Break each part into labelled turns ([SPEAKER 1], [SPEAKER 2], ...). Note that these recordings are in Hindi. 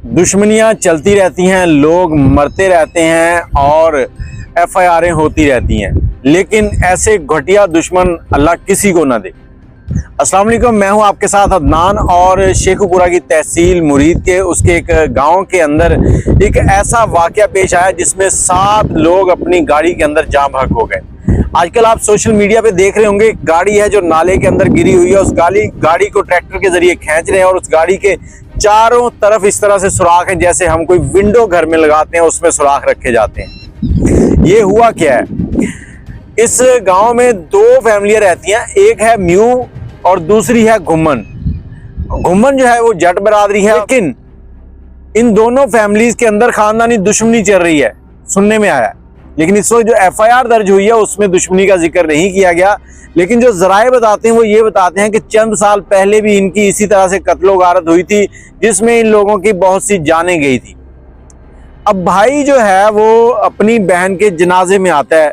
[SPEAKER 1] दुश्मनियां चलती रहती हैं, लोग मरते रहते हैं और एफआईआरें होती रहती हैं, लेकिन ऐसे घटिया दुश्मन अल्लाह किसी को ना दे। अस्सलाम वालेकुम, मैं हूं आपके साथ अदनान और शेखुपुरा की तहसील मुरीद के उसके एक गांव के अंदर एक ऐसा वाकया पेश आया जिसमें 7 लोग अपनी गाड़ी के अंदर जाम बहक हो गए। आजकल आप सोशल मीडिया पे देख रहे होंगे, एक गाड़ी है जो नाले के अंदर गिरी हुई है। उस गाड़ी को ट्रैक्टर के जरिए खींच रहे हैं और उस गाड़ी के चारों तरफ इस तरह से सुराख हैं जैसे हम कोई विंडो घर में लगाते हैं, उसमें सुराख रखे जाते हैं। ये हुआ क्या है, इस गांव में 2 फैमिलियां रहती हैं, एक है म्यू और दूसरी है घुम्मन। घुम्मन जो है वो जट बरादरी है, लेकिन इन दोनों फैमिलीज के अंदर खानदानी दुश्मनी चल रही है, सुनने में आया। लेकिन इस वक्त जो एफआईआर दर्ज हुई है उसमें दुश्मनी का जिक्र नहीं किया गया, लेकिन जो जराए बताते हैं वो ये बताते हैं कि चंद साल पहले भी इनकी इसी तरह से कत्लो गारत हुई थी जिसमें इन लोगों की बहुत सी जानें गई थी। अब भाई जो है वो अपनी बहन के जनाजे में आता है।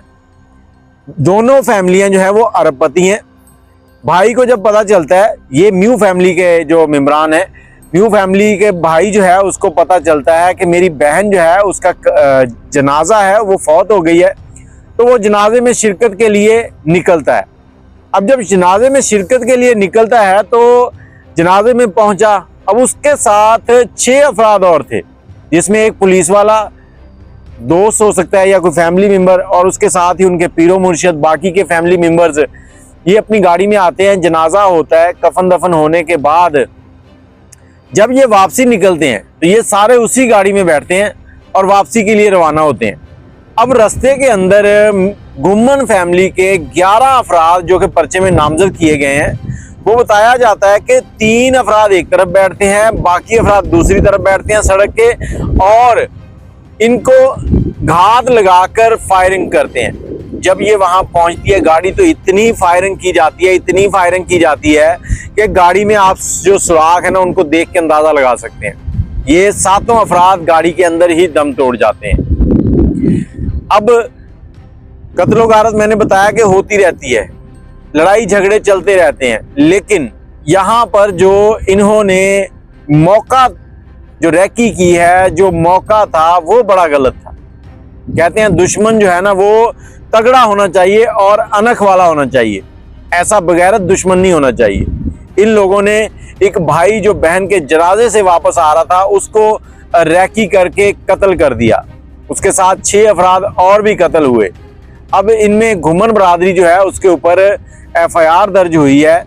[SPEAKER 1] दोनों फैमिलियां जो है वो अरबपति हैं। भाई को जब पता चलता है, ये म्यू फैमिली के जो मेम्बरान है, म्यू फैमिली के भाई जो है उसको पता चलता है कि मेरी बहन जो है उसका जनाजा है वो फौत हो गई है, तो वो जनाजे में शिरकत के लिए निकलता है। अब जब जनाजे में शिरकत के लिए निकलता है तो जनाजे में पहुंचा। अब उसके साथ 6 अफराद और थे, जिसमें एक पुलिस वाला, दोस्त हो सकता है या कोई फैमिली मेम्बर, और उसके साथ ही उनके पीरो मुर्शिद, बाकी के फैमिली मेम्बर्स। ये अपनी गाड़ी में आते हैं, जनाजा होता है, कफन दफन होने के बाद जब ये वापसी निकलते हैं तो ये सारे उसी गाड़ी में बैठते हैं और वापसी के लिए रवाना होते हैं। अब रास्ते के अंदर घुम्मन फैमिली के 11 अफराद जो कि पर्चे में नामजद किए गए हैं, वो बताया जाता है कि 3 अफराद एक तरफ बैठते हैं, बाकी अफराद दूसरी तरफ बैठते हैं सड़क के, और इनको घात लगाकर फायरिंग करते हैं। जब ये वहां पहुंचती है गाड़ी तो इतनी फायरिंग की जाती है, इतनी फायरिंग की जाती है कि गाड़ी में आप जो सुराख है ना उनको देख के अंदाजा लगा सकते हैं। ये 7 अफराद गाड़ी के अंदर ही दम तोड़ जाते हैं। अब कत्लो गारत मैंने बताया कि होती रहती है, लड़ाई झगड़े चलते रहते हैं, लेकिन यहाँ पर जो इन्होंने मौका जो रैकी की है, जो मौका था वो बड़ा गलत था। कहते हैं दुश्मन जो है ना वो तगड़ा होना चाहिए और अनख वाला होना चाहिए, ऐसा बगैरत दुश्मन नहीं होना चाहिए। इन लोगों ने एक भाई जो बहन के जनाजे से वापस आ रहा था उसको रैकी करके कत्ल कर दिया, उसके साथ 6 अफराद और भी कत्ल हुए। अब इनमें घुम्मन बरादरी जो है उसके ऊपर एफआईआर दर्ज हुई है,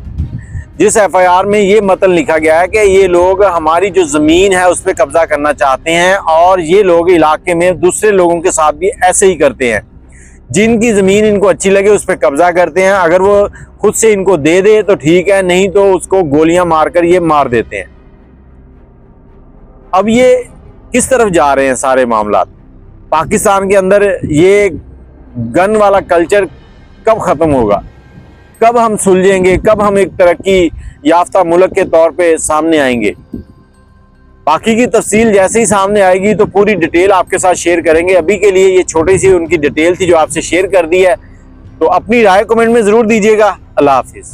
[SPEAKER 1] जिस एफआईआर में ये मतन लिखा गया है कि ये लोग हमारी जो ज़मीन है उस पर कब्जा करना चाहते हैं और ये लोग इलाके में दूसरे लोगों के साथ भी ऐसे ही करते हैं। जिनकी ज़मीन इनको अच्छी लगे उस पर कब्जा करते हैं, अगर वो खुद से इनको दे दे तो ठीक है, नहीं तो उसको गोलियां मारकर ये मार देते हैं। अब ये किस तरफ जा रहे हैं सारे मामला? पाकिस्तान के अंदर ये गन वाला कल्चर कब ख़त्म होगा, कब हम सुलझेंगे, कब हम एक तरक्की याफ्ता मुल्क के तौर पे सामने आएंगे? बाकी की तफसील जैसे ही सामने आएगी तो पूरी डिटेल आपके साथ शेयर करेंगे। अभी के लिए ये छोटी सी उनकी डिटेल थी जो आपसे शेयर कर दी है, तो अपनी राय कमेंट में ज़रूर दीजिएगा। अल्लाह हाफिज़।